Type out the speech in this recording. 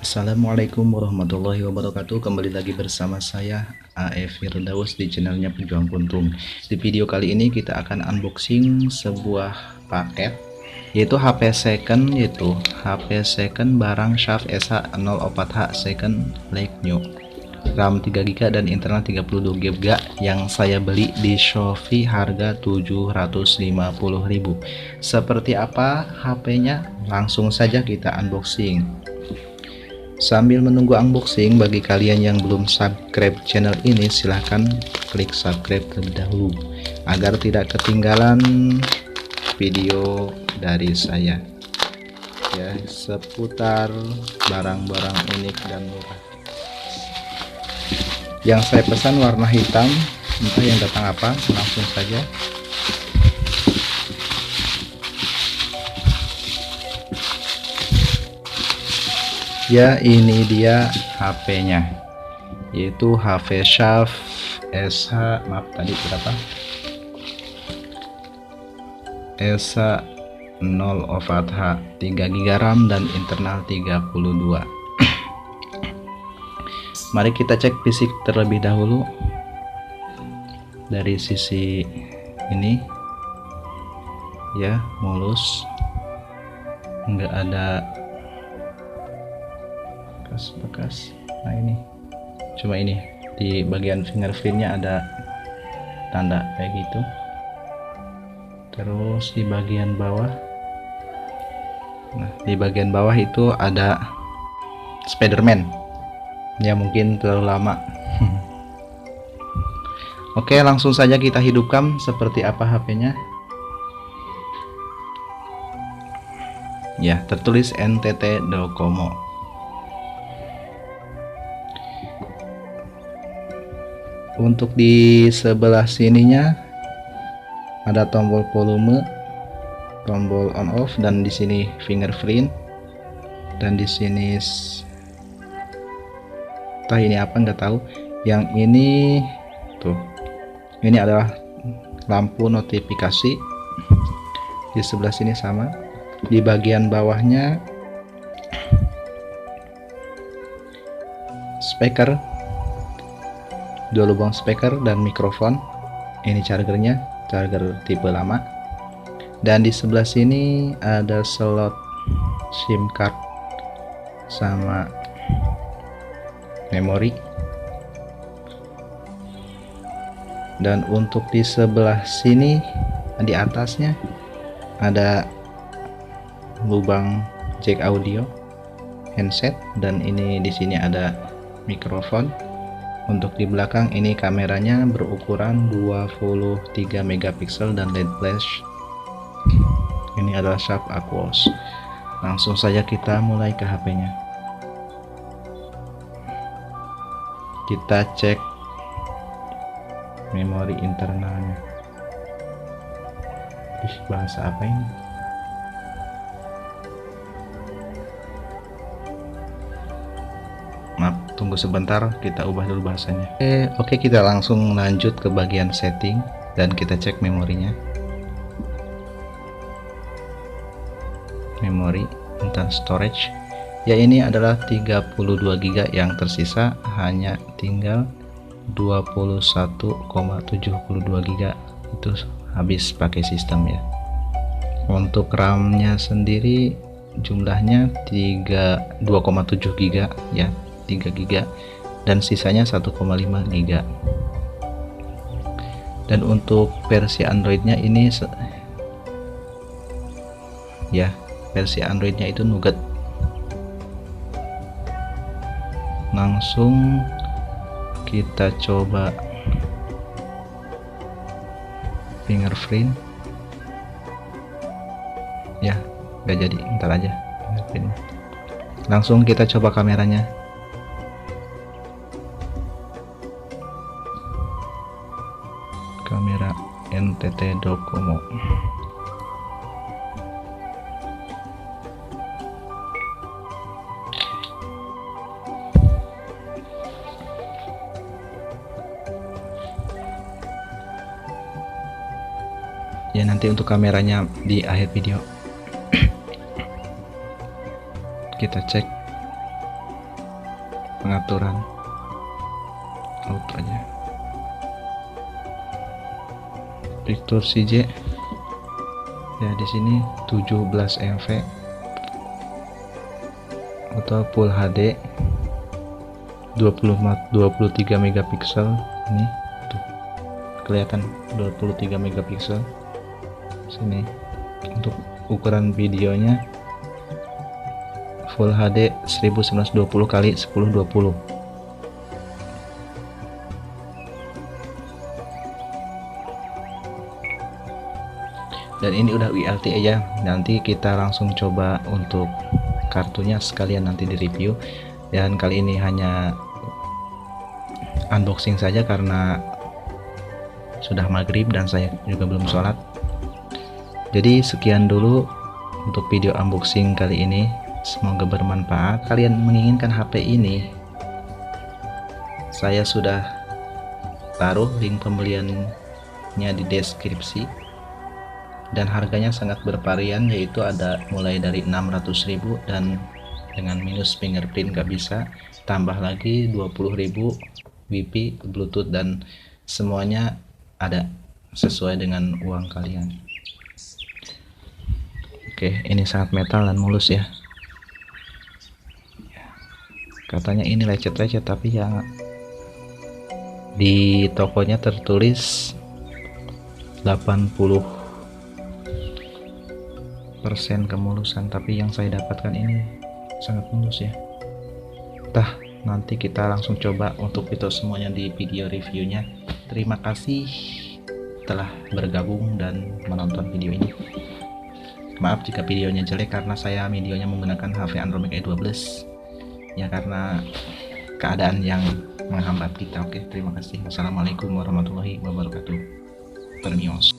Assalamualaikum warahmatullahi wabarakatuh. Kembali lagi bersama saya AF Firdaus di channelnya Pejuang Kuntung. Di video kali ini kita akan unboxing sebuah paket, yaitu HP second barang Sharp SH04H second like new, RAM 3GB dan internal 32GB yang saya beli di Shopee harga 750.000. Seperti apa HP-nya? Langsung saja kita unboxing. Sambil menunggu unboxing, bagi kalian yang belum subscribe channel ini, silahkan klik subscribe terlebih dahulu agar tidak ketinggalan video dari saya ya, seputar barang-barang unik dan murah. Yang saya pesan warna hitam, entah yang datang apa. Langsung saja ya, ini dia HP-nya, yaitu HP Sharp SH, maaf tadi berapa, SH04H 3GB RAM dan internal 32. Mari kita cek fisik terlebih dahulu. Dari sisi ini ya, mulus, enggak ada bekas. Nah, ini cuma ini di bagian fingerprintnya ada tanda kayak gitu. Terus di bagian bawah, nah di bagian bawah itu ada Spiderman ya, mungkin terlalu lama. Oke, langsung saja kita hidupkan seperti apa HP-nya ya. Tertulis NTT Docomo. Untuk di sebelah sininya ada tombol volume, tombol on off, dan di sini fingerprint, dan di sini entah ini apa, nggak tahu. Yang ini tuh, ini adalah lampu notifikasi. Di sebelah sini sama. Di bagian bawahnya speaker, 2 lubang speaker dan mikrofon. Ini chargernya, charger tipe lama. Dan di sebelah sini ada slot SIM card sama memori. Dan untuk di sebelah sini di atasnya ada lubang jack audio handset, dan ini di sini ada mikrofon. Untuk di belakang ini kameranya berukuran 23 megapiksel dan LED flash. Ini adalah Sharp Aquos. Langsung saja kita mulai ke HP-nya. Kita cek memori internalnya. Bahasa apa ini? Maaf, tunggu sebentar, kita ubah dulu bahasanya. Oke, kita langsung lanjut ke bagian setting dan kita cek memorinya. Memori internal storage ya, ini adalah 32GB, yang tersisa hanya tinggal 21,72GB. Itu habis pakai sistem ya. Untuk RAM-nya sendiri jumlahnya 2,7GB ya, 3GB, dan sisanya 1,5GB. Dan untuk versi Androidnya ini ya, versi Androidnya itu Nougat. Langsung kita coba fingerprint ya, nggak jadi, ntar aja fingerprint. Langsung kita coba kameranya. Kamera NTT Docomo. Ya, nanti untuk kameranya di akhir video. Kita cek pengaturan auto aja. Picture CJ ya, di sini 17 MV atau Full HD 23 megapiksel. Ini tuh kelihatan 23 megapiksel. Sini untuk ukuran videonya Full HD 1920 x 1020. Dan ini udah WLT aja. Nanti kita langsung coba untuk kartunya sekalian nanti di review. Dan kali ini hanya unboxing saja karena sudah maghrib dan saya juga belum sholat. Jadi sekian dulu untuk video unboxing kali ini. Semoga bermanfaat. Kalian menginginkan HP ini, saya sudah taruh link pembeliannya di deskripsi, dan harganya sangat bervarian, yaitu ada mulai dari 600.000 dan dengan minus fingerprint gak bisa, tambah lagi 20.000 WiFi, Bluetooth, dan semuanya ada sesuai dengan uang kalian. Oke, ini sangat metal dan mulus ya. Katanya ini lecet-lecet, tapi yang di tokonya tertulis 80% kemulusan, tapi yang saya dapatkan ini sangat mulus ya. Nanti kita langsung coba untuk itu semuanya di video reviewnya. Terima kasih telah bergabung dan menonton video ini. Maaf jika videonya jelek karena saya videonya menggunakan HP Android E12 ya, karena keadaan yang menghambat kita. Oke, terima kasih. Wassalamualaikum warahmatullahi wabarakatuh. Permios.